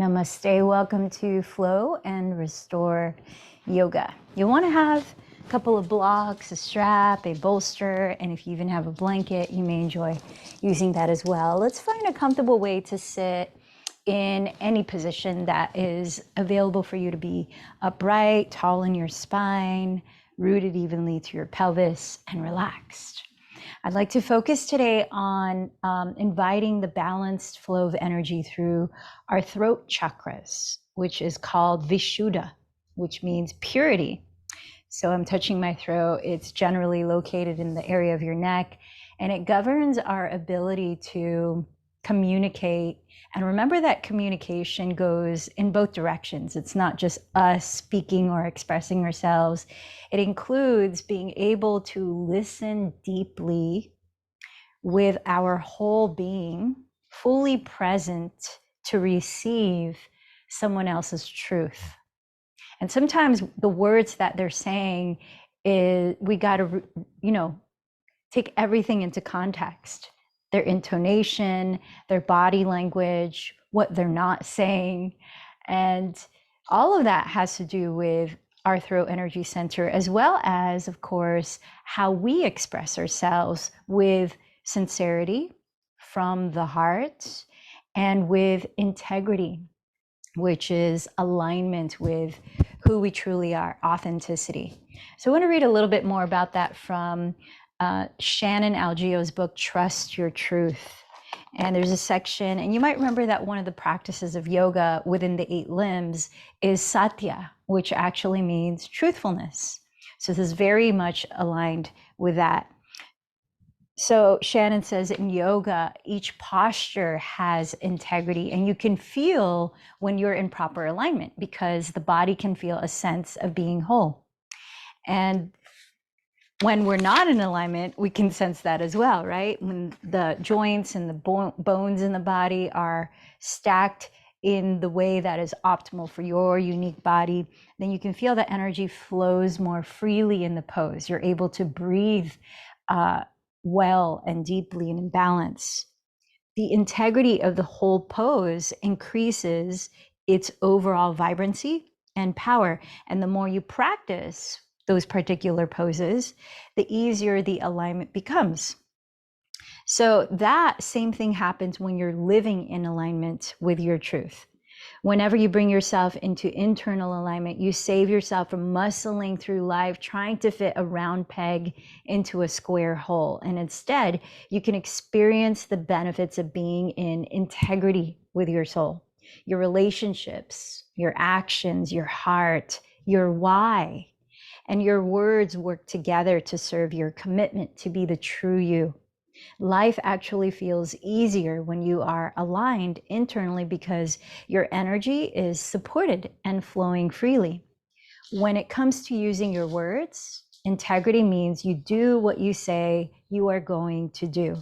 Namaste, welcome to Flow and Restore Yoga. You want to have a couple of blocks, a strap, a bolster, and if you even have a blanket, you may enjoy using that as well. Let's find a comfortable way to sit in any position that is available for you to be upright, tall in your spine, rooted evenly through your pelvis, and relaxed. I'd like to focus today on inviting the balanced flow of energy through our throat chakras, which is called Vishuddha, which means purity. So I'm touching my throat. It's generally located in the area of your neck, and it governs our ability to communicate. And remember that communication goes in both directions. It's not just us speaking or expressing ourselves. It includes being able to listen deeply with our whole being, fully present to receive someone else's truth. And sometimes the words that they're saying is, we got to, take everything into context. Their intonation, their body language, what they're not saying. And all of that has to do with our throat energy center, as well as, of course, how we express ourselves with sincerity from the heart and with integrity, which is alignment with who we truly are, authenticity. So I want to read a little bit more about that from Shannon Algio's book, Trust Your Truth. And there's a section, and you might remember that one of the practices of yoga within the 8 limbs is satya, which actually means truthfulness. So this is very much aligned with that. So Shannon says in yoga, each posture has integrity, and you can feel when you're in proper alignment because the body can feel a sense of being whole. And when we're not in alignment, we can sense that as well, right? When the joints and the bones in the body are stacked in the way that is optimal for your unique body, then you can feel that energy flows more freely in the pose. You're able to breathe well and deeply and in balance. The integrity of the whole pose increases its overall vibrancy and power. And the more you practice those particular poses, the easier the alignment becomes. So that same thing happens when you're living in alignment with your truth. Whenever you bring yourself into internal alignment, you save yourself from muscling through life trying to fit a round peg into a square hole. And instead, you can experience the benefits of being in integrity with your soul, your relationships, your actions, your heart, your why. And your words work together to serve your commitment to be the true you. Life actually feels easier when you are aligned internally because your energy is supported and flowing freely. When it comes to using your words, integrity means you do what you say you are going to do.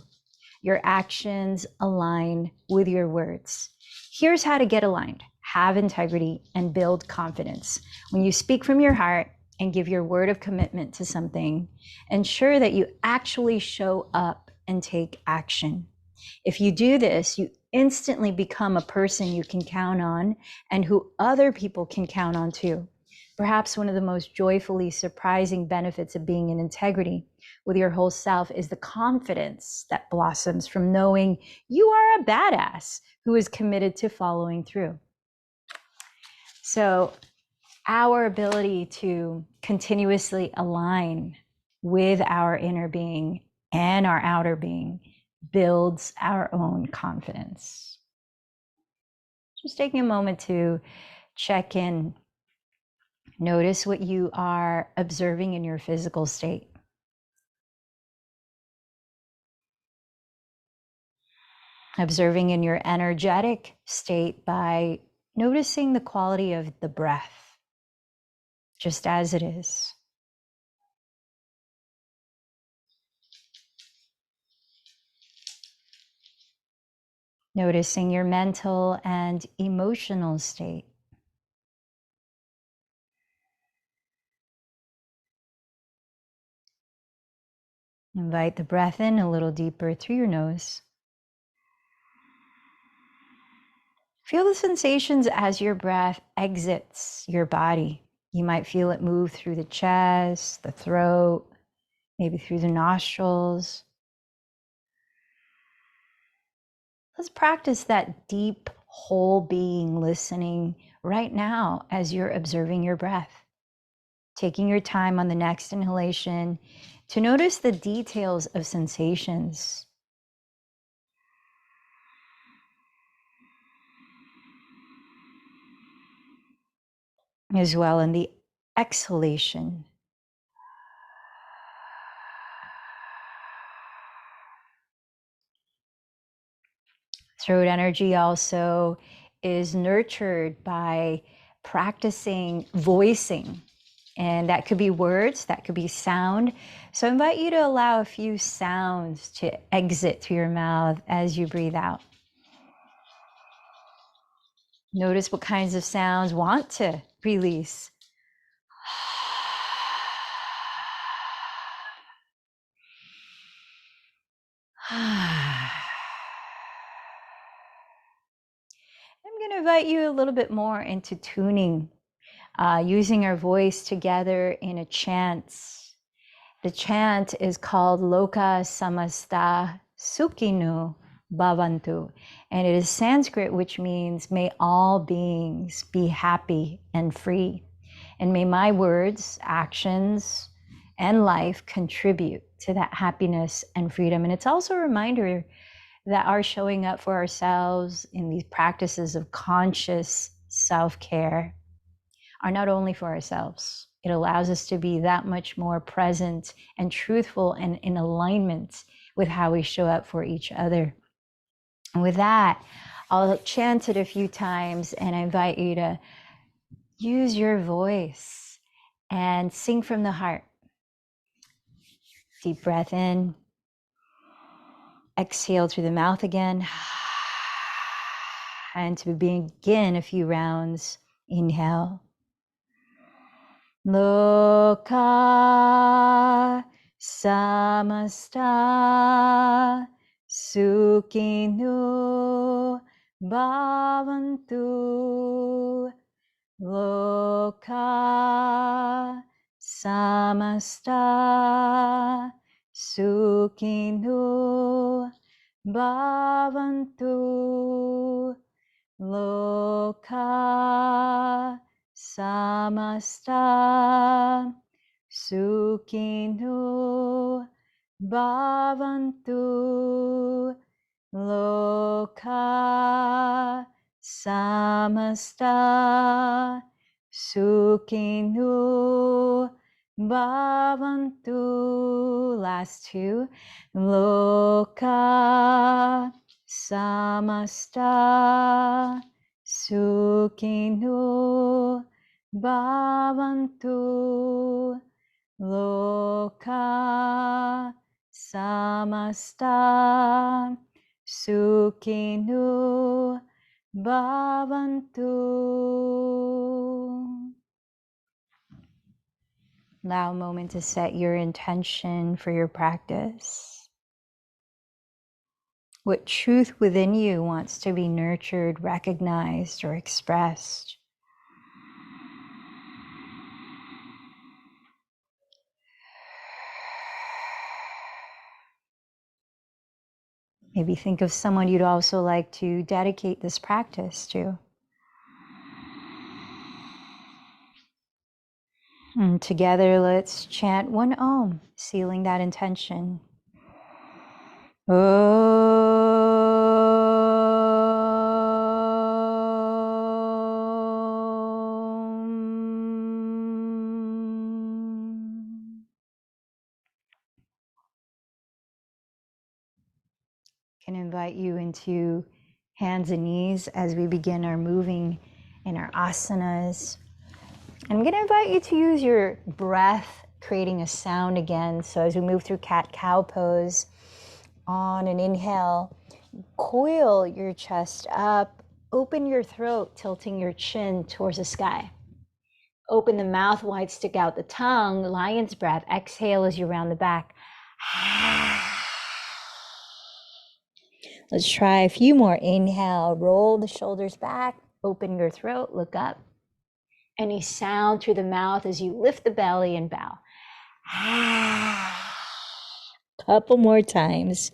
Your actions align with your words. Here's how to get aligned, have integrity, and build confidence. When you speak from your heart and give your word of commitment to something, ensure that you actually show up and take action. If you do this, you instantly become a person you can count on and who other people can count on too. Perhaps one of the most joyfully surprising benefits of being in integrity with your whole self is the confidence that blossoms from knowing you are a badass who is committed to following through. So our ability to continuously align with our inner being and our outer being builds our own confidence. Just taking a moment to check in. Notice what you are observing in your physical state. Observing in your energetic state by noticing the quality of the breath, just as it is. Noticing your mental and emotional state. Invite the breath in a little deeper through your nose. Feel the sensations as your breath exits your body. You might feel it move through the chest, the throat, maybe through the nostrils. Let's practice that deep, whole being listening right now as you're observing your breath. Taking your time on the next inhalation to notice the details of sensations. As well in the exhalation. Throat energy also is nurtured by practicing voicing. And that could be words, that could be sound. So I invite you to allow a few sounds to exit through your mouth as you breathe out. Notice what kinds of sounds want to release. I'm going to invite you a little bit more into tuning, using our voice together in a chant. The chant is called Loka Samasta Sukhino Bhavantu, and it is Sanskrit, which means may all beings be happy and free. And may my words, actions, and life contribute to that happiness and freedom. And it's also a reminder that our showing up for ourselves in these practices of conscious self-care are not only for ourselves. It allows us to be that much more present and truthful and in alignment with how we show up for each other. And with that, I'll chant it a few times and I invite you to use your voice and sing from the heart. Deep breath in. Exhale through the mouth again. And to begin a few rounds, inhale. Loka samasta sukhino bhavantu. Loka samasta sukhino bhavantu. Loka samasta sukhino bhavantu. Loka samasta sukhino bhavantu. Last two. Loka samasta sukhino bhavantu. Loka samasta sukhino bhavantu. Allow a moment to set your intention for your practice. What truth within you wants to be nurtured, recognized, or expressed? Maybe think of someone you'd also like to dedicate this practice to. And together, let's chant one Om, sealing that intention. Can invite you into hands and knees as we begin our moving in our asanas. I'm going to invite you to use your breath, creating a sound again. So as we move through cat-cow pose, on an inhale, coil your chest up, open your throat, tilting your chin towards the sky. Open the mouth wide, stick out the tongue, lion's breath. Exhale as you round the back. Let's try a few more. Inhale, roll the shoulders back, open your throat, look up. Any sound through the mouth as you lift the belly and bow. Couple more times.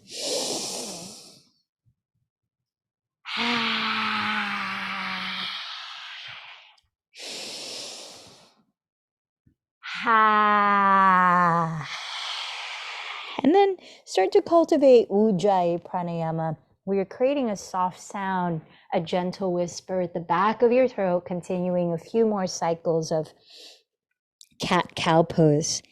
And then start to cultivate Ujjayi Pranayama, where you're creating a soft sound, a gentle whisper at the back of your throat, continuing a few more cycles of cat-cow pose.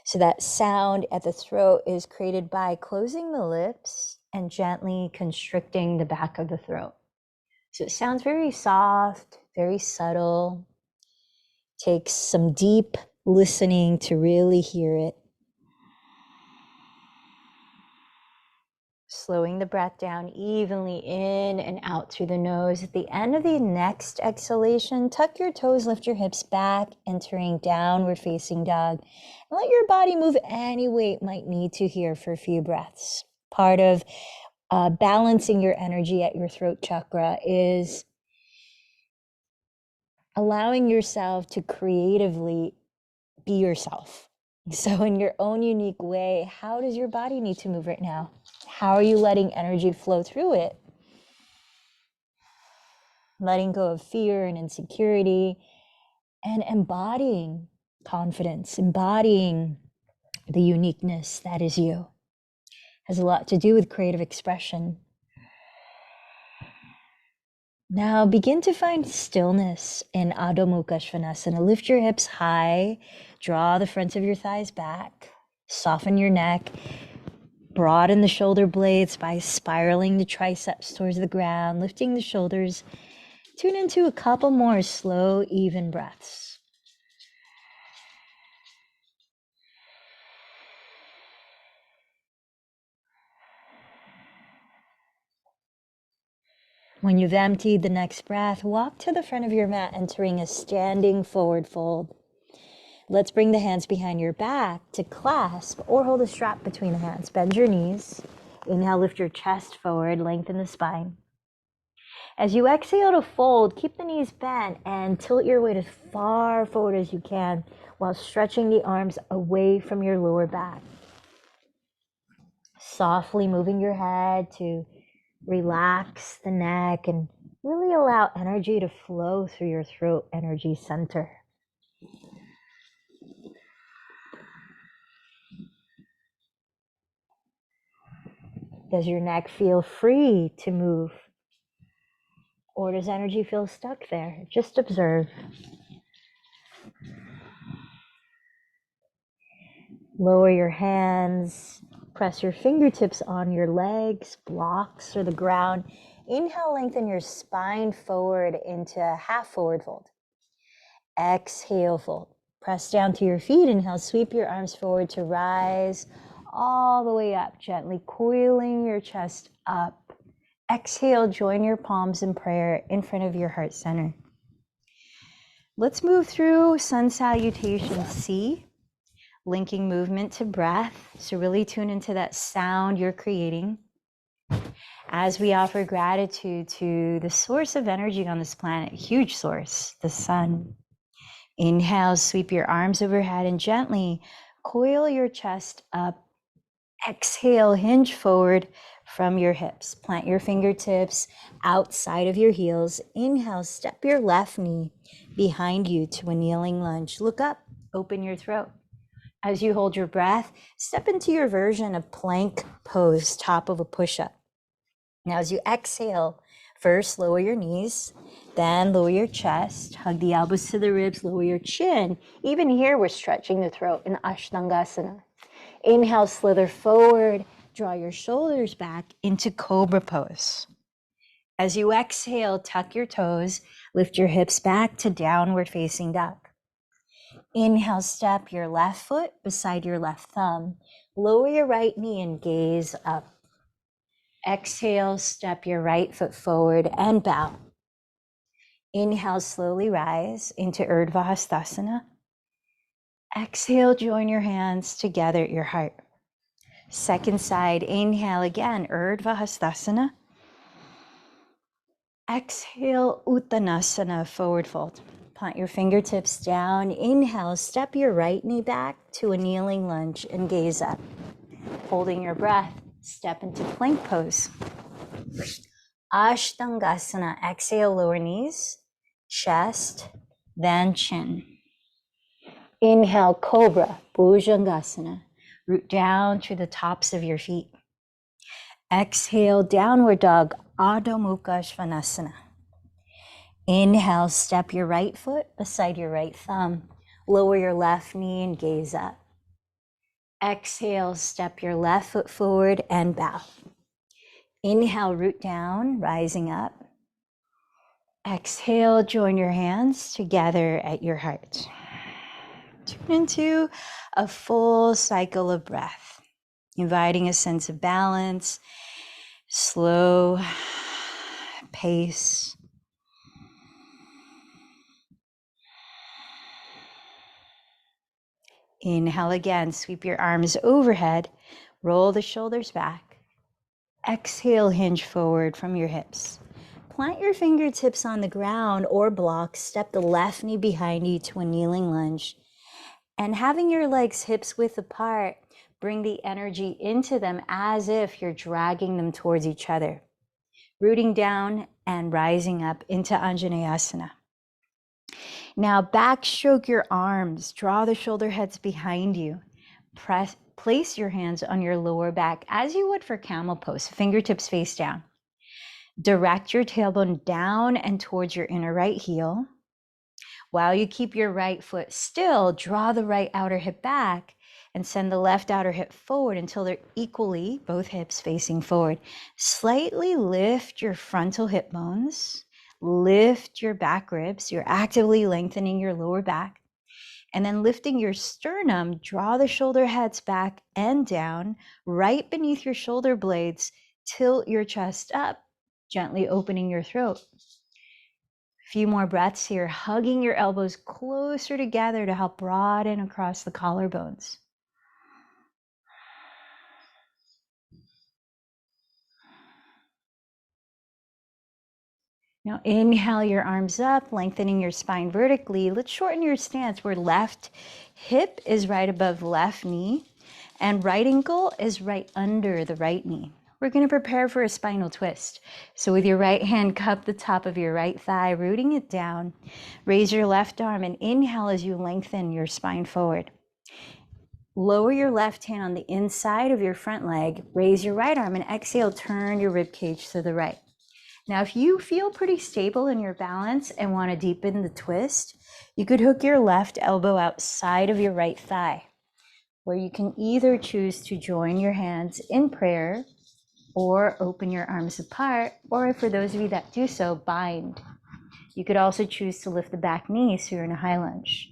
So that sound at the throat is created by closing the lips and gently constricting the back of the throat. So it sounds very soft, very subtle. Takes some deep listening to really hear it. Slowing the breath down evenly in and out through the nose. At the end of the next exhalation, tuck your toes, lift your hips back, entering downward facing dog. And let your body move any weight might need to here for a few breaths. Part of balancing your energy at your throat chakra is allowing yourself to creatively be yourself. So in your own unique way, how does your body need to move right now? How are you letting energy flow through it? Letting go of fear and insecurity and embodying confidence, embodying the uniqueness that is you. Has a lot to do with creative expression. Now begin to find stillness in Adho Mukha Svanasana. Lift your hips high, draw the fronts of your thighs back, soften your neck, broaden the shoulder blades by spiraling the triceps towards the ground, lifting the shoulders. Tune into a couple more slow, even breaths. When you've emptied the next breath, walk to the front of your mat, entering a standing forward fold. Let's bring the hands behind your back to clasp or hold a strap between the hands. Bend your knees. Inhale, lift your chest forward, lengthen the spine. As you exhale to fold, keep the knees bent and tilt your weight as far forward as you can while stretching the arms away from your lower back. Softly moving your head to relax the neck and really allow energy to flow through your throat energy center. Does your neck feel free to move? Or does energy feel stuck there? Just observe. Lower your hands, press your fingertips on your legs, blocks, or the ground. Inhale, lengthen your spine forward into a half forward fold. Exhale, fold. Press down to your feet. Inhale, sweep your arms forward to rise all the way up, gently coiling your chest up. Exhale, join your palms in prayer in front of your heart center. Let's move through Sun Salutation C, linking movement to breath. So really tune into that sound you're creating as we offer gratitude to the source of energy on this planet, huge source, the sun. Inhale, sweep your arms overhead and gently coil your chest up. Exhale, hinge forward from your hips. Plant your fingertips outside of your heels. Inhale, step your left knee behind you to a kneeling lunge. Look up, open your throat. As you hold your breath, step into your version of plank pose, top of a push-up. Now, as you exhale, first lower your knees, then lower your chest, hug the elbows to the ribs, lower your chin. Even here, we're stretching the throat in Ashtangasana. Inhale, slither forward, draw your shoulders back into Cobra pose. As you exhale, tuck your toes, lift your hips back to downward facing dog. Inhale, step your left foot beside your left thumb. Lower your right knee and gaze up. Exhale, step your right foot forward and bow. Inhale, slowly rise into Urdhva Hastasana. Exhale, join your hands together at your heart. Second side, inhale again, Urdhva Hastasana. Exhale, Uttanasana, forward fold. Plant your fingertips down. Inhale, step your right knee back to a kneeling lunge and gaze up. Holding your breath, step into plank pose. Ashtangasana, exhale, lower knees, chest, then chin. Inhale, cobra, bhujangasana. Root down through the tops of your feet. Exhale, downward dog, Adho Mukha Svanasana. Inhale, step your right foot beside your right thumb. Lower your left knee and gaze up. Exhale, step your left foot forward and bow. Inhale, root down, rising up. Exhale, join your hands together at your heart. Turn into a full cycle of breath, inviting a sense of balance, slow pace. Inhale again, sweep your arms overhead, roll the shoulders back. Exhale, hinge forward from your hips. Plant your fingertips on the ground or blocks, step the left knee behind you to a kneeling lunge. And having your legs hips width apart, bring the energy into them as if you're dragging them towards each other. Rooting down and rising up into Anjaneyasana. Now backstroke your arms, draw the shoulder heads behind you. Place your hands on your lower back as you would for camel pose, fingertips face down. Direct your tailbone down and towards your inner right heel. While you keep your right foot still, draw the right outer hip back and send the left outer hip forward until they're equally, both hips facing forward. Slightly lift your frontal hip bones, lift your back ribs. You're actively lengthening your lower back. And then lifting your sternum, draw the shoulder heads back and down, right beneath your shoulder blades, tilt your chest up, gently opening your throat. Few more breaths here, hugging your elbows closer together to help broaden across the collarbones. Now inhale your arms up, lengthening your spine vertically. Let's shorten your stance where left hip is right above left knee and right ankle is right under the right knee. We're going to prepare for a spinal twist. So with your right hand, cup the top of your right thigh, rooting it down. Raise your left arm and inhale as you lengthen your spine forward. Lower your left hand on the inside of your front leg. Raise your right arm and exhale, turn your rib cage to the right. Now, if you feel pretty stable in your balance and want to deepen the twist, you could hook your left elbow outside of your right thigh, where you can either choose to join your hands in prayer or open your arms apart, or for those of you that do so, bind. You could also choose to lift the back knee so you're in a high lunge.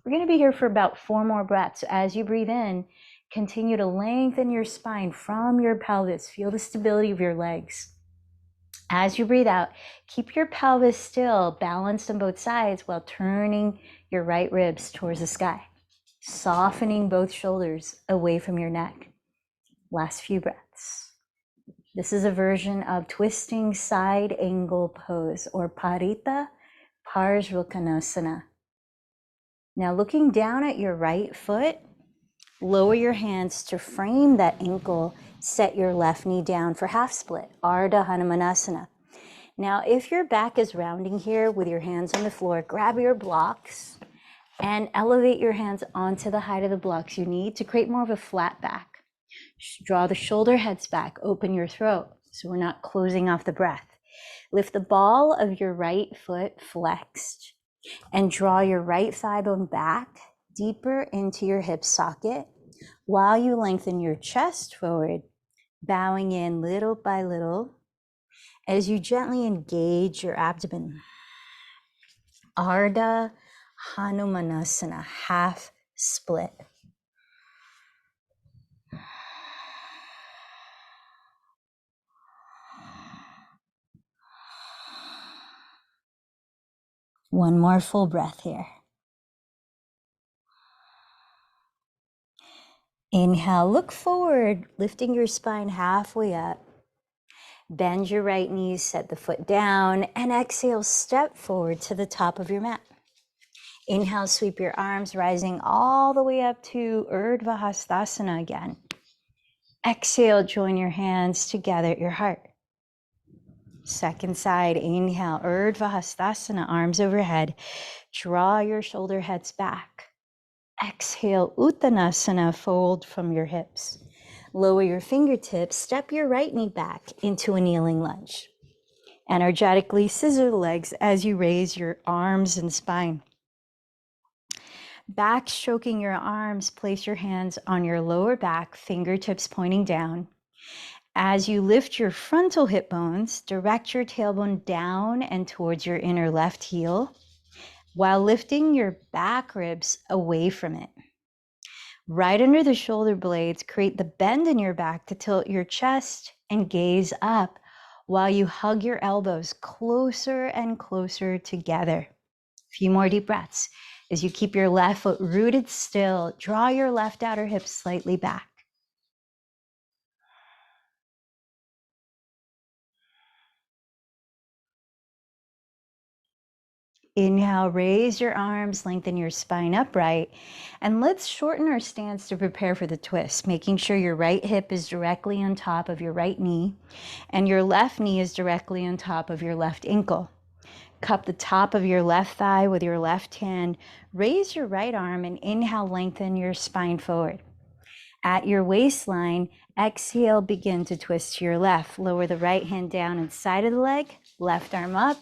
We're going to be here for about 4 more breaths. As you breathe in, continue to lengthen your spine from your pelvis. Feel the stability of your legs. As you breathe out, keep your pelvis still, balanced on both sides while turning your right ribs towards the sky, softening both shoulders away from your neck. Last few breaths. This is a version of twisting side angle pose or Parita Parsvakonasana. Now looking down at your right foot, lower your hands to frame that ankle, set your left knee down for half split, Ardha Hanumanasana. Now, if your back is rounding here with your hands on the floor, grab your blocks and elevate your hands onto the height of the blocks you need to create more of a flat back. Draw the shoulder heads back, open your throat so we're not closing off the breath. Lift the ball of your right foot flexed and draw your right thigh bone back deeper into your hip socket while you lengthen your chest forward, bowing in little by little as you gently engage your abdomen. Ardha Hanumanasana, half split. One more full breath here. Inhale, look forward, lifting your spine halfway up. Bend your right knee, set the foot down, and exhale, step forward to the top of your mat. Inhale, sweep your arms, rising all the way up to Urdhva Hastasana again. Exhale, join your hands together at your heart. Second side, inhale, Urdhva Hastasana, arms overhead. Draw your shoulder heads back. Exhale, Uttanasana, fold from your hips. Lower your fingertips, step your right knee back into a kneeling lunge. Energetically scissor the legs as you raise your arms and spine. Back stroking your arms, place your hands on your lower back, fingertips pointing down. As you lift your frontal hip bones, direct your tailbone down and towards your inner left heel, while lifting your back ribs away from it. Right under the shoulder blades, create the bend in your back to tilt your chest and gaze up while you hug your elbows closer and closer together. A few more deep breaths. As you keep your left foot rooted still, draw your left outer hip slightly back. Inhale, raise your arms, lengthen your spine upright, and let's shorten our stance to prepare for the twist, making sure your right hip is directly on top of your right knee and your left knee is directly on top of your left ankle. Cup the top of your left thigh with your left hand, raise your right arm, and inhale, lengthen your spine forward. At your waistline, exhale, begin to twist to your left. Lower the right hand down inside of the leg, left arm up,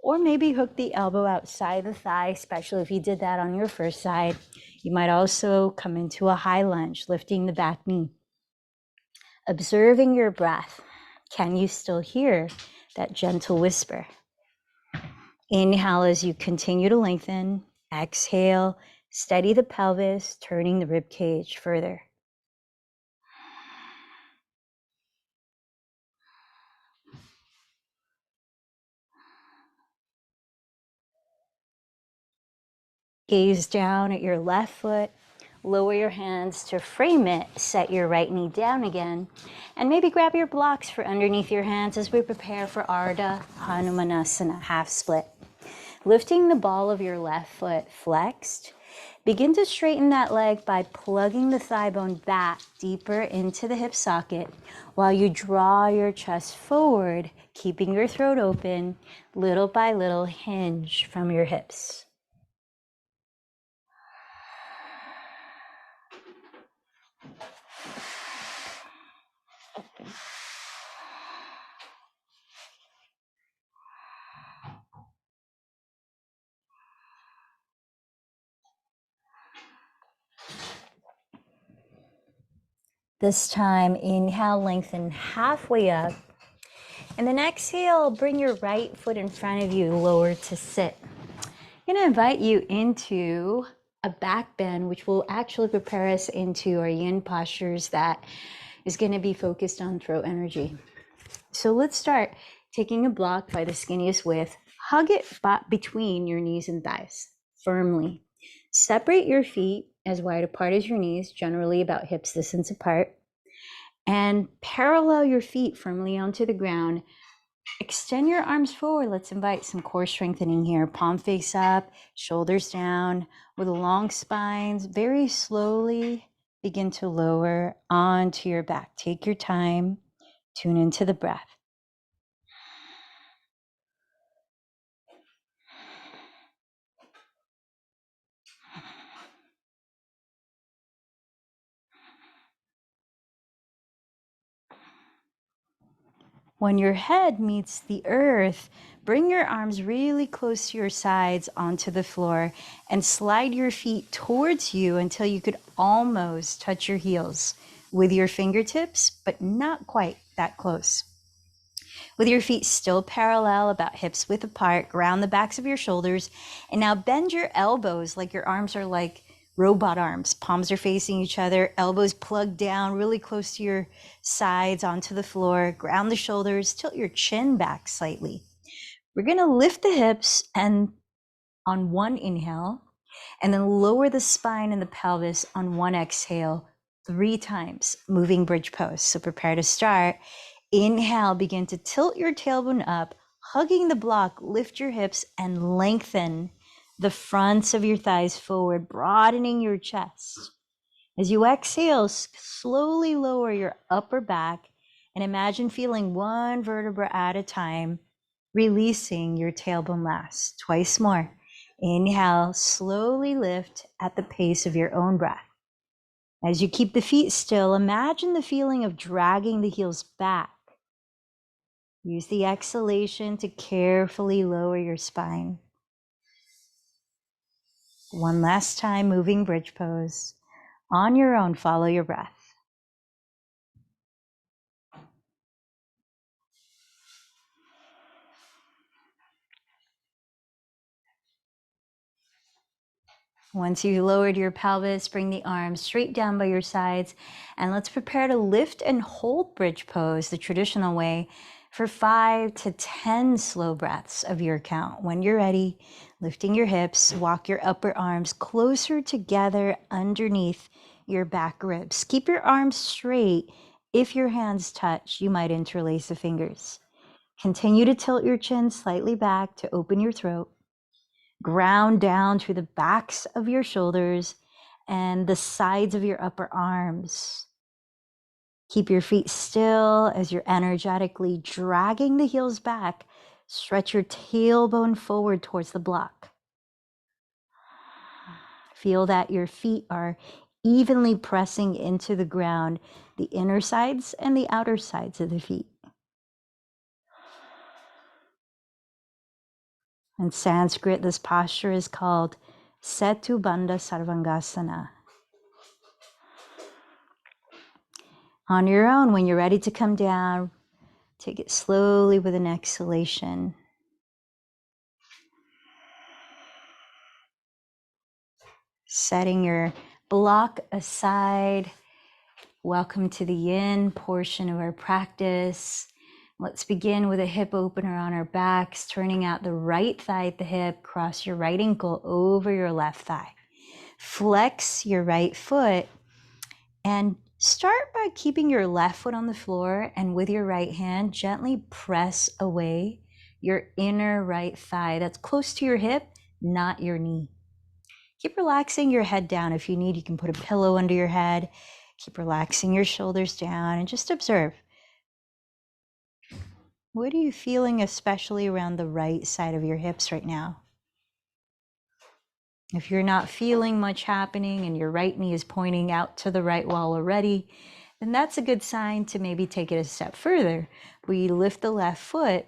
or maybe hook the elbow outside the thigh, especially if you did that on your first side. You might also come into a high lunge, lifting the back knee. Observing your breath, can you still hear that gentle whisper? Inhale as you continue to lengthen. Exhale, steady the pelvis, turning the rib cage further. Gaze down at your left foot, lower your hands to frame it, set your right knee down again, and maybe grab your blocks for underneath your hands as we prepare for Ardha Hanumanasana, half split. Lifting the ball of your left foot flexed, begin to straighten that leg by plugging the thigh bone back deeper into the hip socket while you draw your chest forward, keeping your throat open, little by little hinge from your hips. This time, inhale, lengthen halfway up. And then exhale, bring your right foot in front of you, lower to sit. I'm going to invite you into a back bend, which will actually prepare us into our yin postures that is going to be focused on throat energy. So let's start taking a block by the skinniest width. Hug it between your knees and thighs firmly. Separate your feet as wide apart as your knees, generally about hips distance apart. And parallel your feet firmly onto the ground. Extend your arms forward. Let's invite some core strengthening here. Palm face up, shoulders down with long spines. Very slowly begin to lower onto your back. Take your time. Tune into the breath. When your head meets the earth, bring your arms really close to your sides onto the floor and slide your feet towards you until you could almost touch your heels with your fingertips, but not quite that close. With your feet still parallel, about hips width apart, ground the backs of your shoulders, and now bend your elbows like your arms are like robot arms. Palms are facing each other, elbows plugged down really close to your sides onto the floor. Ground the shoulders, tilt your chin back slightly. We're going to lift the hips and on one inhale, and then lower the spine and the pelvis on one exhale 3 times, moving bridge pose. So prepare to start. Inhale, begin to tilt your tailbone up, hugging the block, lift your hips and lengthen the fronts of your thighs forward, broadening your chest. As you exhale, slowly lower your upper back and imagine feeling one vertebra at a time, releasing your tailbone last. Twice more. Inhale, slowly lift at the pace of your own breath. As you keep the feet still, imagine the feeling of dragging the heels back. Use the exhalation to carefully lower your spine. One last time, moving bridge pose. On your own, follow your breath. Once you've lowered your pelvis, bring the arms straight down by your sides, and let's prepare to lift and hold bridge pose the traditional way for 5 to 10 slow breaths of your count. When you're ready, lifting your hips, walk your upper arms closer together underneath your back ribs. Keep your arms straight. If your hands touch, you might interlace the fingers. Continue to tilt your chin slightly back to open your throat. Ground down through the backs of your shoulders and the sides of your upper arms. Keep your feet still as you're energetically dragging the heels back. Stretch your tailbone forward towards the block. Feel that your feet are evenly pressing into the ground, the inner sides and the outer sides of the feet. In Sanskrit, this posture is called Setu Bandha Sarvangasana. On your own, when you're ready to come down, take it slowly with an exhalation. Setting your block aside. Welcome to the yin portion of our practice. Let's begin with a hip opener on our backs, turning out the right thigh at the hip, cross your right ankle over your left thigh. Flex your right foot and start by keeping your left foot on the floor, and with your right hand, gently press away your inner right thigh that's close to your hip, not your knee. Keep relaxing your head down. If you need, you can put a pillow under your head. Keep relaxing your shoulders down and just observe. What are you feeling, especially around the right side of your hips right now? If you're not feeling much happening and your right knee is pointing out to the right wall already, then that's a good sign to maybe take it a step further. We lift the left foot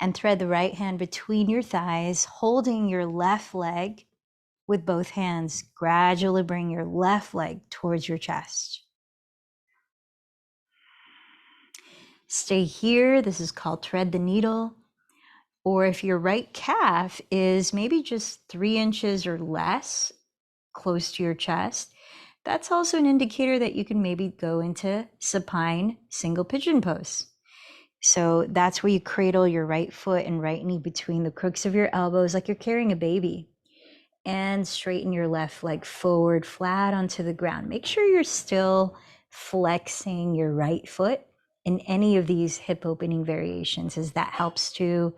and thread the right hand between your thighs, holding your left leg with both hands. Gradually bring your left leg towards your chest. Stay here. This is called thread the needle. Or if your right calf is maybe just 3 inches or less close to your chest, that's also an indicator that you can maybe go into supine single pigeon pose. So that's where you cradle your right foot and right knee between the crooks of your elbows like you're carrying a baby. And straighten your left leg forward, flat onto the ground. Make sure you're still flexing your right foot in any of these hip opening variations, as that helps to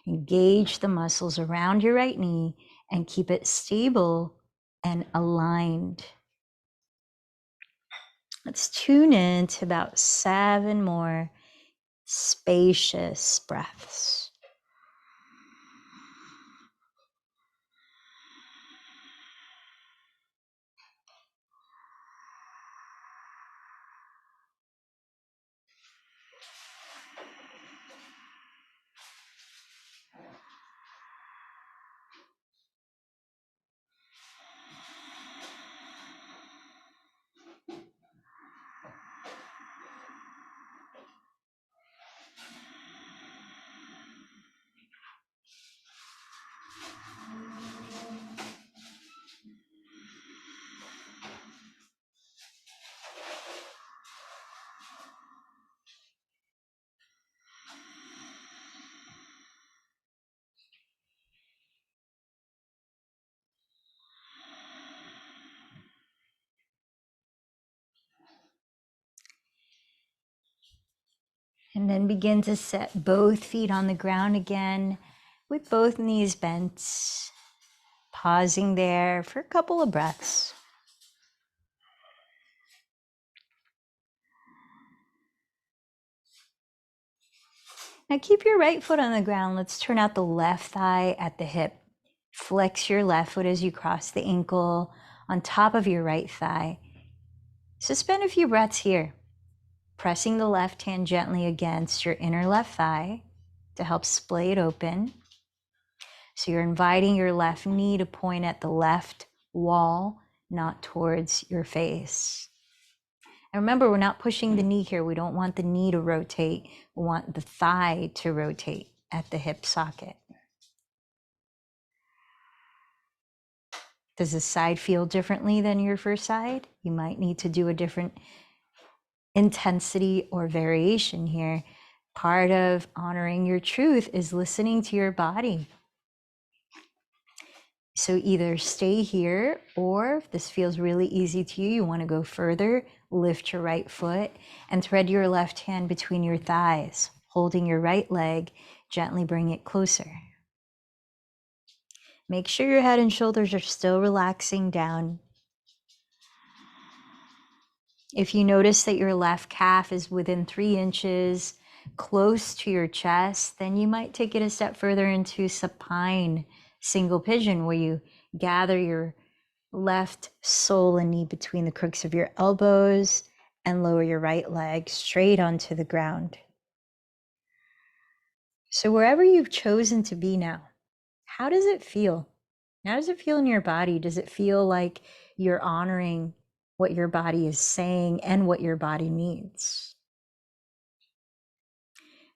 engage the muscles around your right knee and keep it stable and aligned. Let's tune in to about 7 more spacious breaths. And then begin to set both feet on the ground again with both knees bent. Pausing there for a couple of breaths. Now keep your right foot on the ground. Let's turn out the left thigh at the hip. Flex your left foot as you cross the ankle on top of your right thigh. So spend a few breaths here, pressing the left hand gently against your inner left thigh to help splay it open. So you're inviting your left knee to point at the left wall, not towards your face. And remember, we're not pushing the knee here. We don't want the knee to rotate. We want the thigh to rotate at the hip socket. Does this side feel differently than your first side? You might need to do a different intensity or variation here. Part of honoring your truth is listening to your body. So either stay here, or if this feels really easy to you, you want to go further, lift your right foot and thread your left hand between your thighs, holding your right leg, gently bring it closer. Make sure your head and shoulders are still relaxing down. If you notice that your left calf is within 3 inches close to your chest, then you might take it a step further into supine single pigeon, where you gather your left sole and knee between the crooks of your elbows and lower your right leg straight onto the ground. So wherever you've chosen to be now, how does it feel? How does it feel in your body? Does it feel like you're honoring what your body is saying and what your body needs?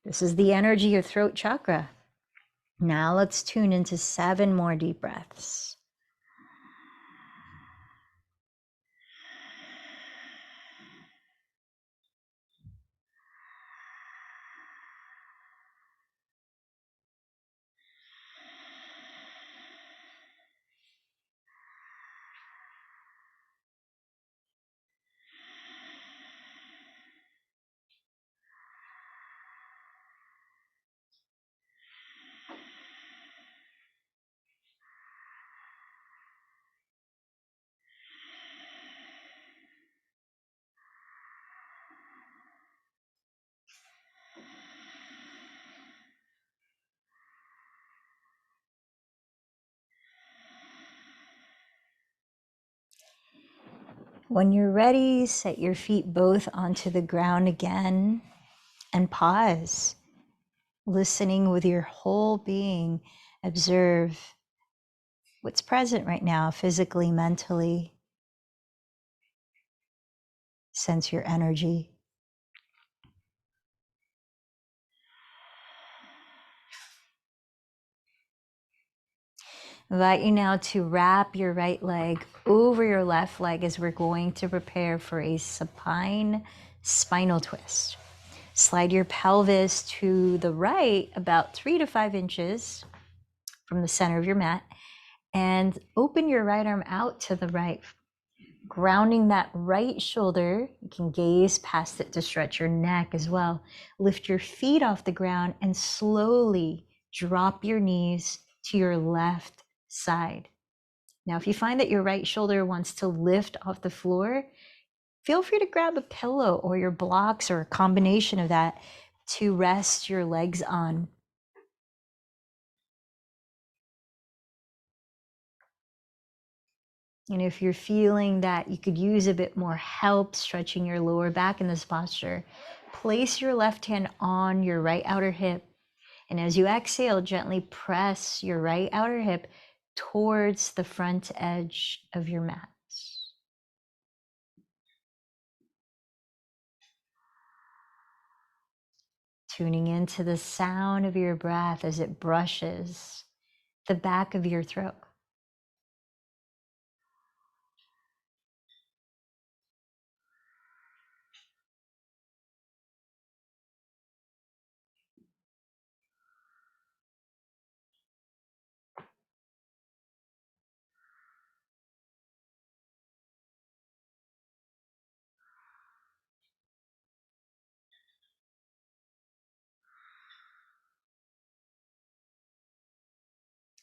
This is the energy of throat chakra. Now let's tune into 7 more deep breaths. When you're ready, set your feet both onto the ground again and pause, listening with your whole being. Observe what's present right now, physically, mentally. Sense your energy. Invite you now to wrap your right leg over your left leg as we're going to prepare for a supine spinal twist. Slide your pelvis to the right about 3 to 5 inches from the center of your mat and open your right arm out to the right, grounding that right shoulder. You can gaze past it to stretch your neck as well. Lift your feet off the ground and slowly drop your knees to your left side. Now, if you find that your right shoulder wants to lift off the floor, feel free to grab a pillow or your blocks or a combination of that to rest your legs on. And if you're feeling that you could use a bit more help stretching your lower back in this posture, place your left hand on your right outer hip. And as you exhale, gently press your right outer hip towards the front edge of your mat. Tuning into the sound of your breath as it brushes the back of your throat.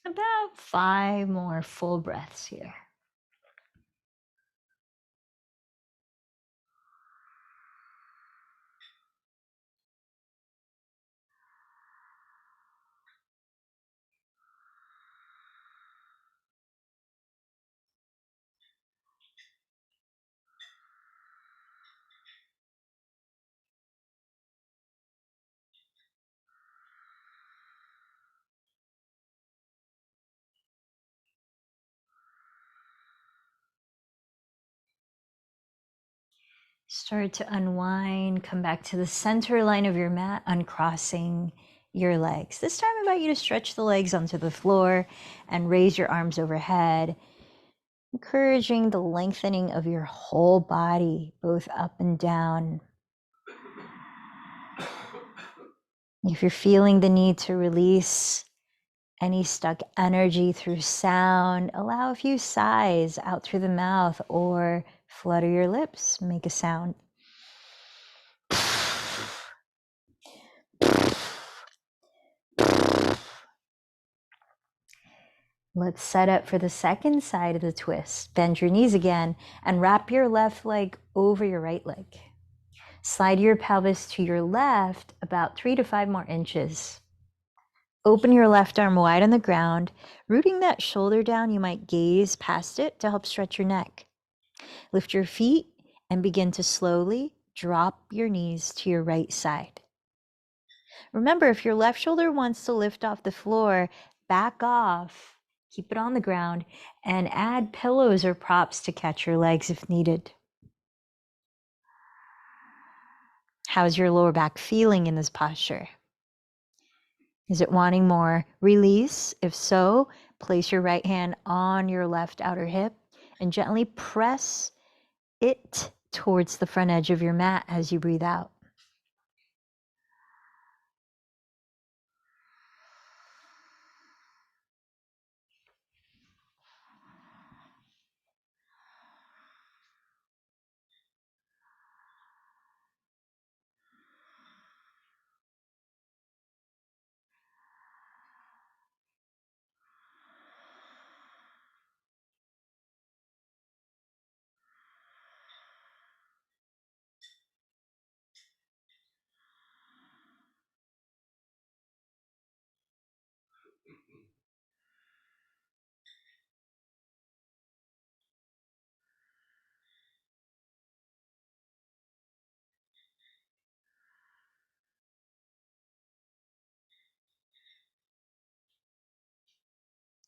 About 5 more full breaths here. Start to unwind, come back to the center line of your mat, uncrossing your legs. This time I invite you to stretch the legs onto the floor and raise your arms overhead, encouraging the lengthening of your whole body, both up and down. If you're feeling the need to release any stuck energy through sound, allow a few sighs out through the mouth or flutter your lips, make a sound. Let's set up for the second side of the twist. Bend your knees again and wrap your left leg over your right leg. Slide your pelvis to your left about 3 to 5 more inches. Open your left arm wide on the ground. Rooting that shoulder down, you might gaze past it to help stretch your neck. Lift your feet and begin to slowly drop your knees to your right side. Remember, if your left shoulder wants to lift off the floor, back off, keep it on the ground, and add pillows or props to catch your legs if needed. How's your lower back feeling in this posture? Is it wanting more release? If so, place your right hand on your left outer hip and gently press it towards the front edge of your mat as you breathe out.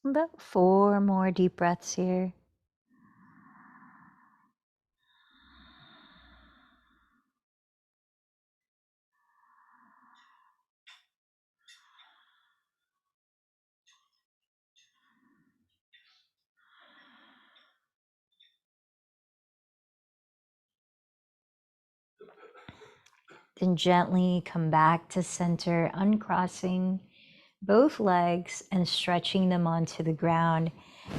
About 4 more deep breaths here. Then gently come back to center, uncrossing both legs and stretching them onto the ground.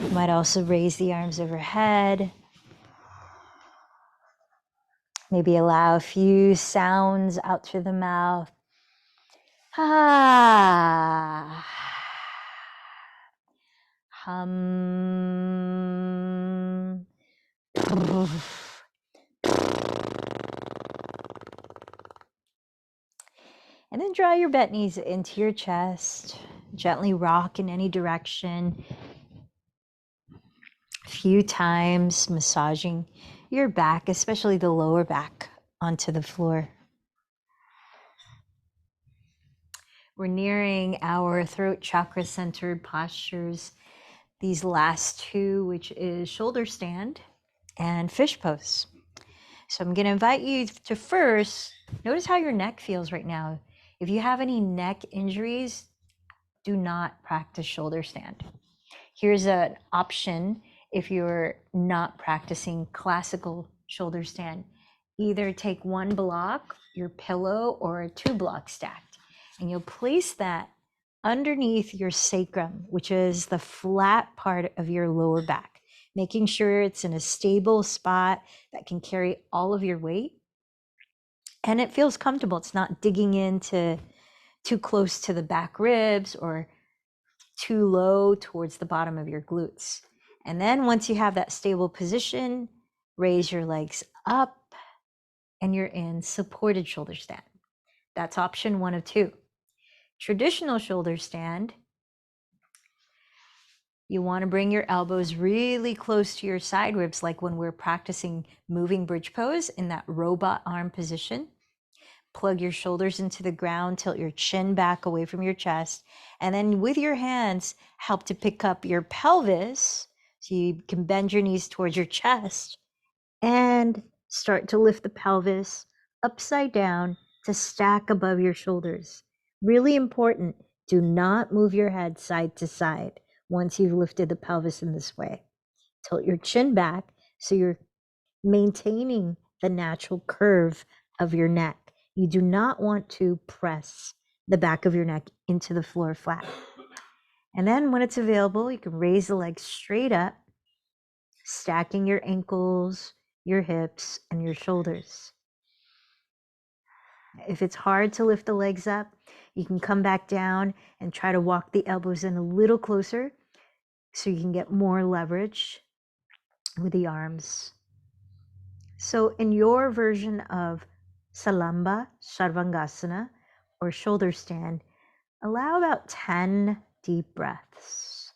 You might also raise the arms overhead. Maybe allow a few sounds out through the mouth. Ah. Hum. And then draw your bent knees into your chest. Gently rock in any direction. A few times, massaging your back, especially the lower back, onto the floor. We're nearing our throat chakra centered postures. These last two, which is shoulder stand and fish pose. So I'm going to invite you to first notice how your neck feels right now. If you have any neck injuries, do not practice shoulder stand. Here's an option if you're not practicing classical shoulder stand. Either take one block, your pillow, or 2 blocks stacked, and you'll place that underneath your sacrum, which is the flat part of your lower back, making sure it's in a stable spot that can carry all of your weight. And it feels comfortable. It's not digging into too close to the back ribs or too low towards the bottom of your glutes. And then once you have that stable position, raise your legs up and you're in supported shoulder stand. That's option 1 of 2. Traditional shoulder stand, you want to bring your elbows really close to your side ribs, like when we're practicing moving bridge pose in that robot arm position. Plug your shoulders into the ground, tilt your chin back away from your chest, and then with your hands, help to pick up your pelvis so you can bend your knees towards your chest and start to lift the pelvis upside down to stack above your shoulders. Really important, do not move your head side to side once you've lifted the pelvis in this way. Tilt your chin back so you're maintaining the natural curve of your neck. You do not want to press the back of your neck into the floor flat. And then when it's available, you can raise the legs straight up, stacking your ankles, your hips, and your shoulders. If it's hard to lift the legs up, you can come back down and try to walk the elbows in a little closer so you can get more leverage with the arms. So in your version of Salamba, Sarvangasana, or shoulder stand, allow about 10 deep breaths.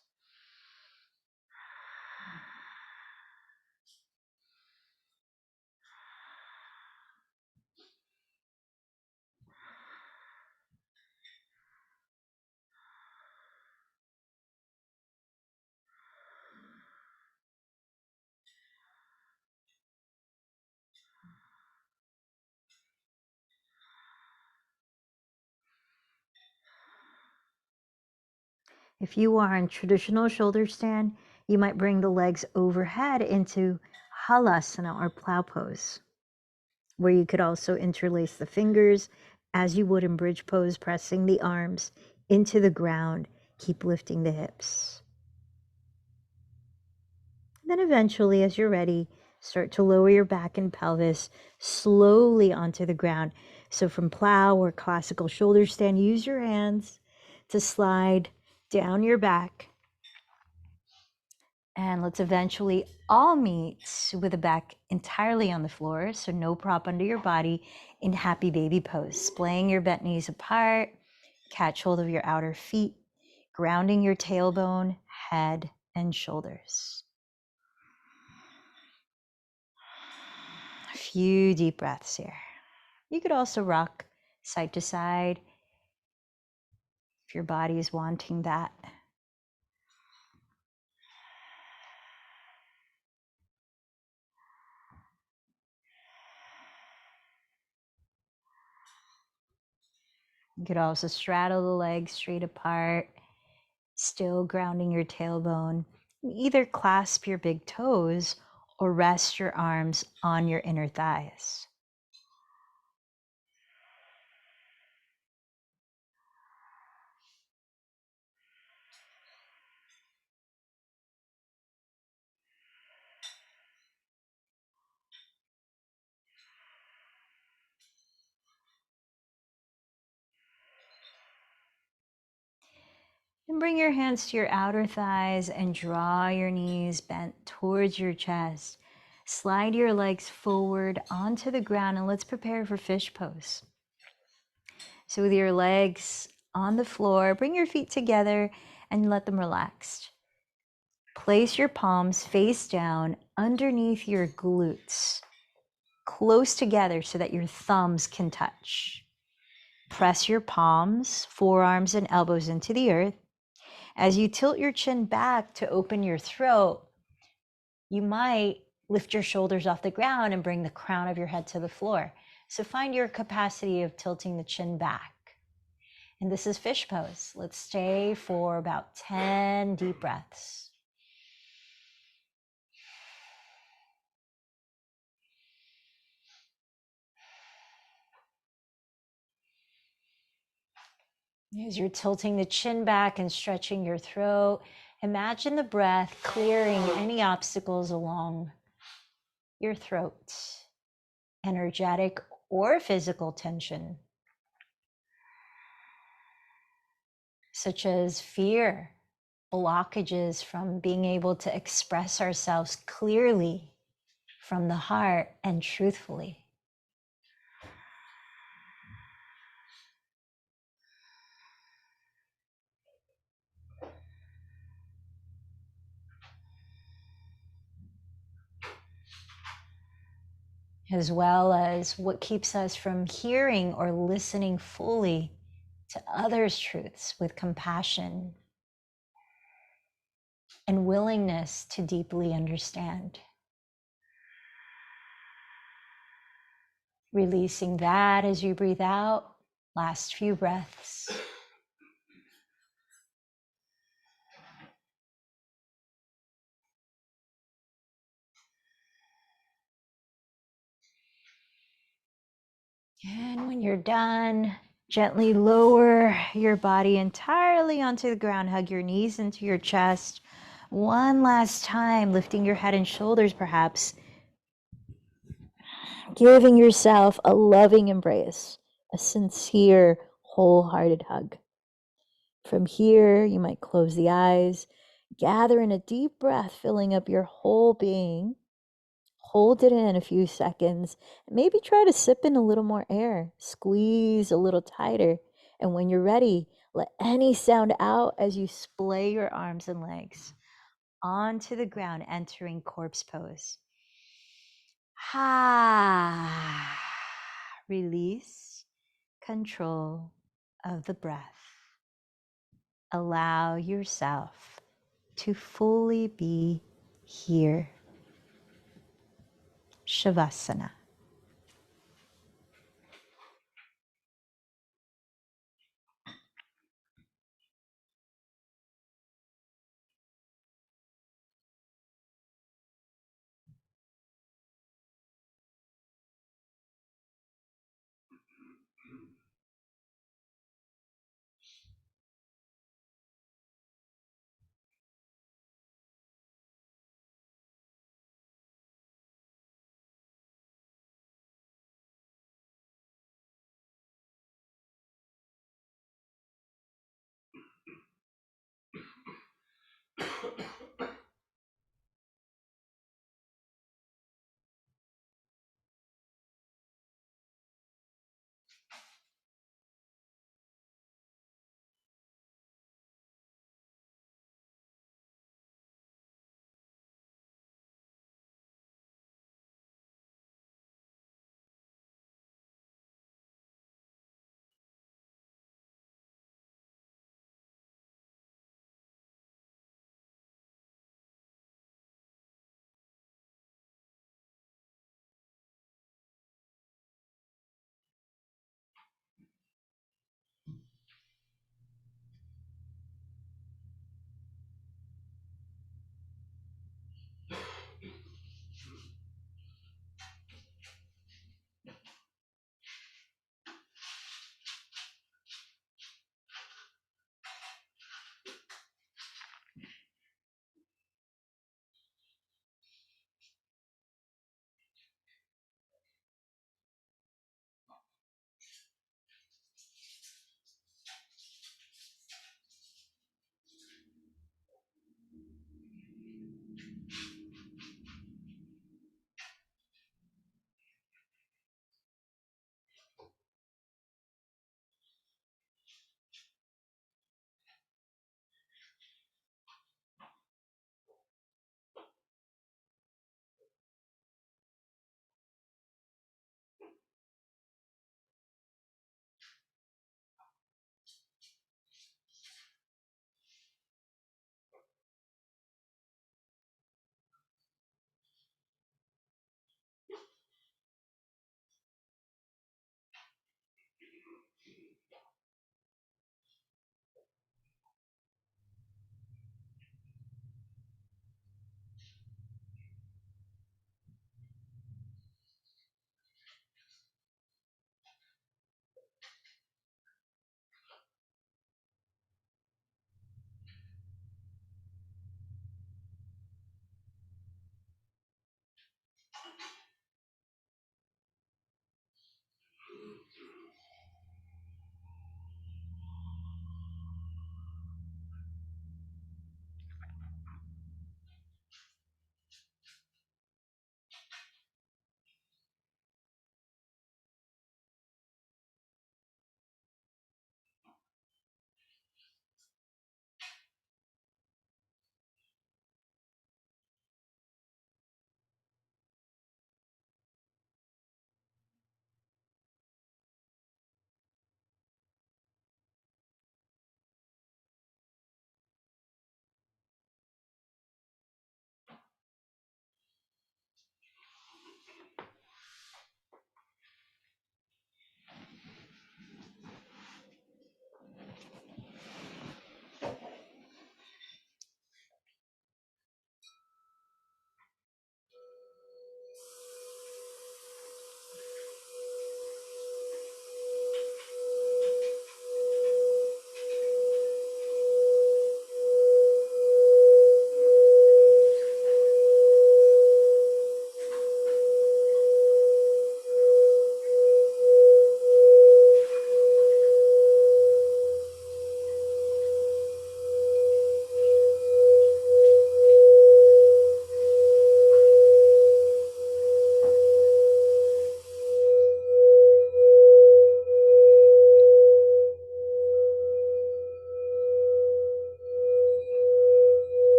If you are in traditional shoulder stand, you might bring the legs overhead into Halasana or plow pose, where you could also interlace the fingers as you would in bridge pose, pressing the arms into the ground. Keep lifting the hips. Then eventually, as you're ready, start to lower your back and pelvis slowly onto the ground. So from plow or classical shoulder stand, use your hands to slide down your back. And let's eventually all meet with the back entirely on the floor, so no prop under your body, in happy baby pose. Splaying your bent knees apart, catch hold of your outer feet, grounding your tailbone, head, and shoulders. A few deep breaths here. You could also rock side to side if your body is wanting that. You could also straddle the legs straight apart, still grounding your tailbone. Either clasp your big toes or rest your arms on your inner thighs. And bring your hands to your outer thighs and draw your knees bent towards your chest. Slide your legs forward onto the ground and let's prepare for fish pose. So with your legs on the floor, bring your feet together and let them relax. Place your palms face down underneath your glutes, close together so that your thumbs can touch. Press your palms, forearms, and elbows into the earth. As you tilt your chin back to open your throat, you might lift your shoulders off the ground and bring the crown of your head to the floor. So find your capacity of tilting the chin back. And this is fish pose. Let's stay for about 10 deep breaths. As you're tilting the chin back and stretching your throat, imagine the breath clearing any obstacles along your throat, energetic or physical tension, such as fear blockages from being able to express ourselves clearly from the heart and truthfully. As well as what keeps us from hearing or listening fully to others' truths with compassion and willingness to deeply understand. Releasing that as you breathe out. Last few breaths. And when you're done, gently lower your body entirely onto the ground. Hug your knees into your chest. One last time, lifting your head and shoulders, perhaps. Giving yourself a loving embrace, a sincere, wholehearted hug. From here, you might close the eyes, gather in a deep breath, filling up your whole being. Hold it in a few seconds. Maybe try to sip in a little more air. Squeeze a little tighter. And when you're ready, let any sound out as you splay your arms and legs onto the ground, entering corpse pose. Ha. Release control of the breath. Allow yourself to fully be here. Shavasana.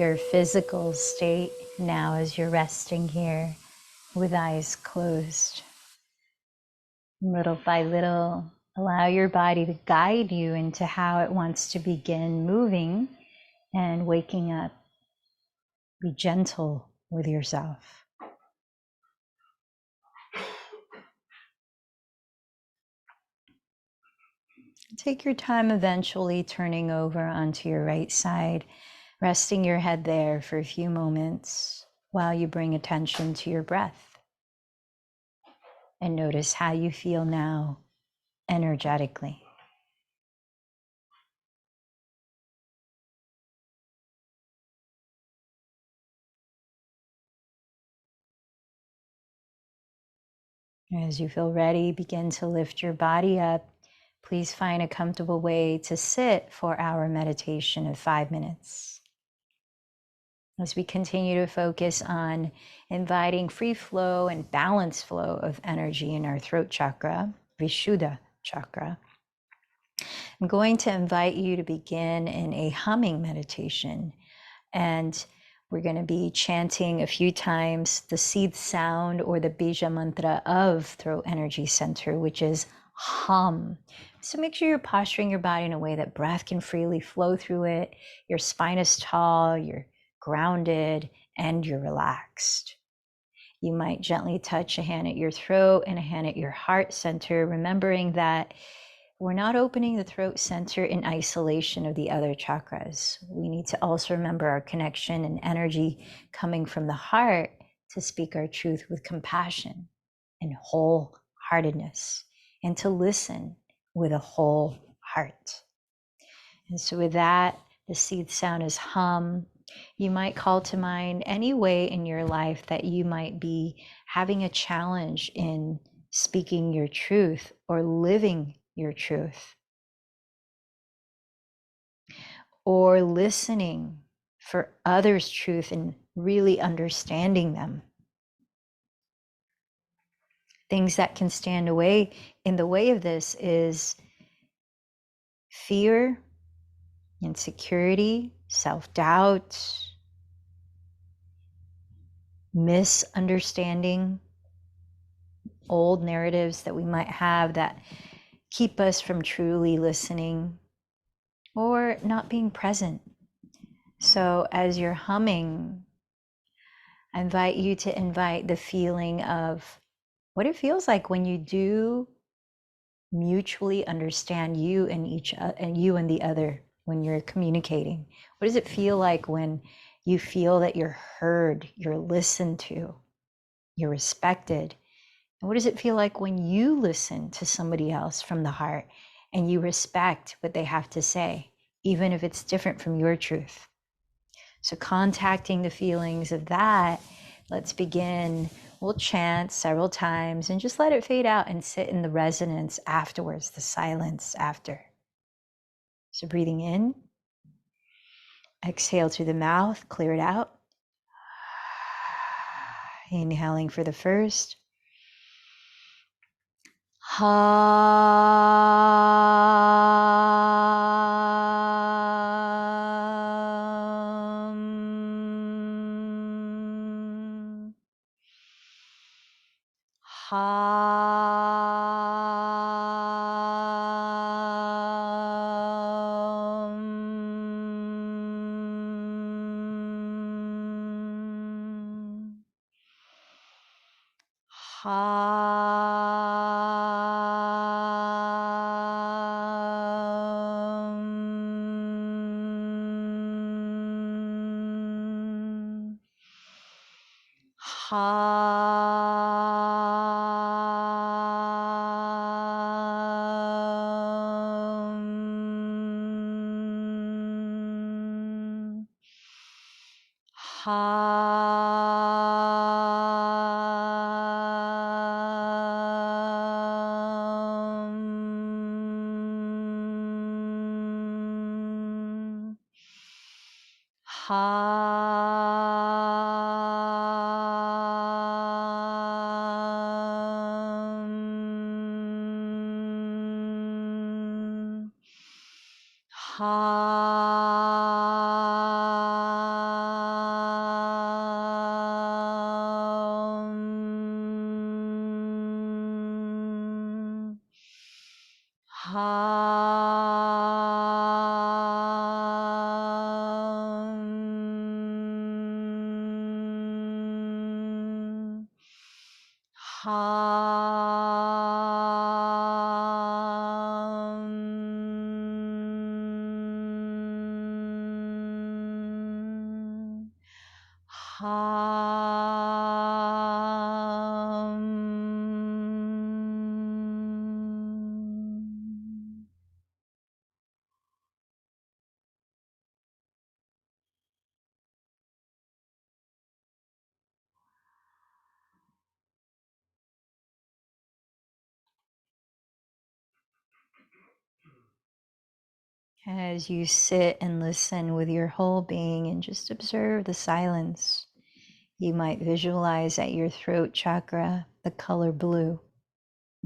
your physical state now as you're resting here with eyes closed. Little by little, allow your body to guide you into how it wants to begin moving and waking up. Be gentle with yourself. Take your time eventually turning over onto your right side, resting your head there for a few moments while you bring attention to your breath. And notice how you feel now energetically. As you feel ready, begin to lift your body up. Please find a comfortable way to sit for our meditation of 5 minutes. As we continue to focus on inviting free flow and balanced flow of energy in our throat chakra, Vishuddha chakra, I'm going to invite you to begin in a humming meditation. And we're going to be chanting a few times the seed sound or the bija mantra of Throat Energy Center, which is hum. So make sure you're posturing your body in a way that breath can freely flow through it. Your spine is tall, you're grounded, and you're relaxed. You might gently touch a hand at your throat and a hand at your heart center, remembering that we're not opening the throat center in isolation of the other chakras. We need to also remember our connection and energy coming from the heart to speak our truth with compassion and wholeheartedness, and to listen with a whole heart. And so with that, the seed sound is hum. You might call to mind any way in your life that you might be having a challenge in speaking your truth or living your truth, or listening for others' truth and really understanding them. Things that can stand away in the way of this is fear, insecurity, self-doubt, misunderstanding, old narratives that we might have that keep us from truly listening or not being present. So as you're humming, I invite you to invite the feeling of what it feels like when you do mutually understand you and you and the other when you're communicating. What does it feel like when you feel that you're heard, you're listened to, you're respected? And what does it feel like when you listen to somebody else from the heart and you respect what they have to say, even if it's different from your truth? So contacting the feelings of that, let's begin. We'll chant several times and just let it fade out and sit in the resonance afterwards, the silence after. So breathing in, exhale through the mouth, clear it out. Inhaling for the first. Hum. Hum. As you sit and listen with your whole being and just observe the silence, you might visualize at your throat chakra the color blue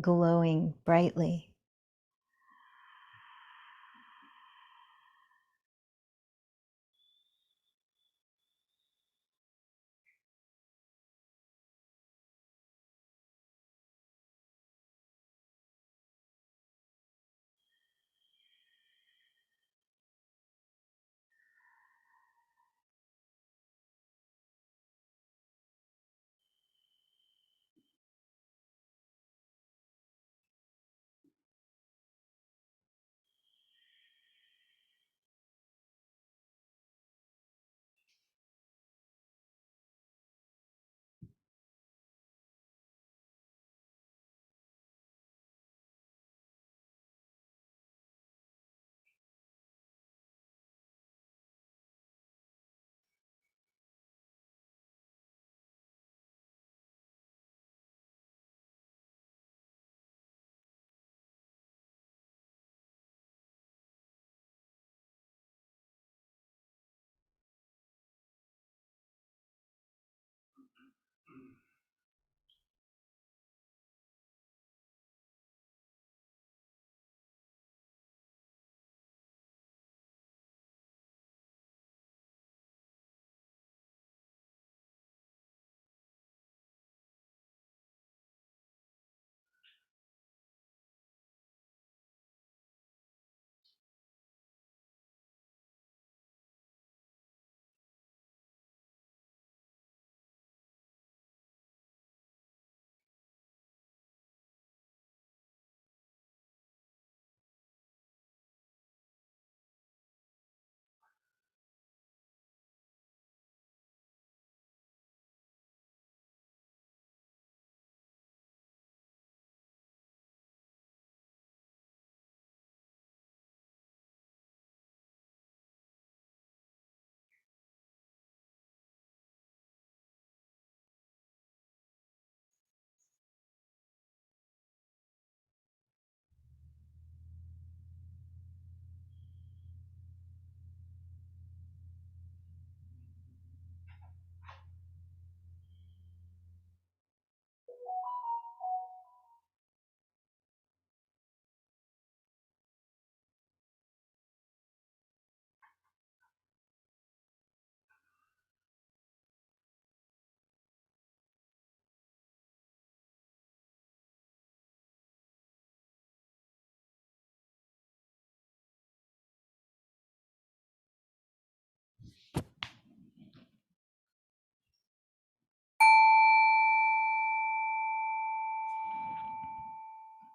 glowing brightly.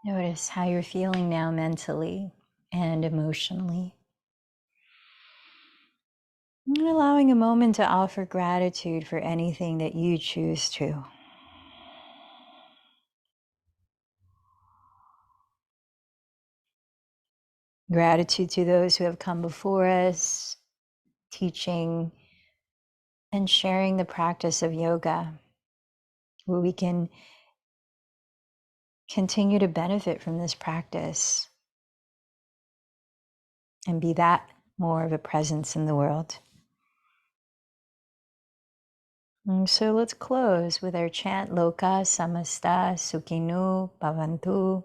Notice how you're feeling now mentally and emotionally. And allowing a moment to offer gratitude for anything that you choose to. Gratitude to those who have come before us, teaching and sharing the practice of yoga, where we can continue to benefit from this practice and be that more of a presence in the world. And so let's close with our chant Loka Samasta Sukhinu Bhavantu,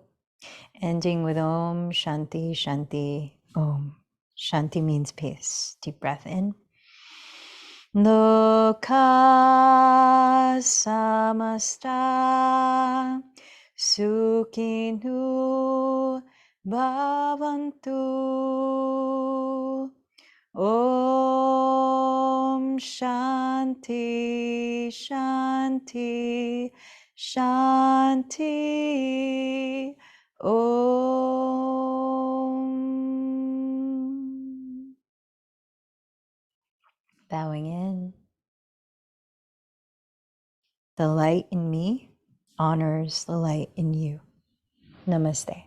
ending with Om Shanti Shanti Om. Shanti means peace. Deep breath in. Loka Samasta Sukhinu Bhavantu. Om Shanti Shanti Shanti. Om. Bowing in. The light in me honors the light in you. Namaste.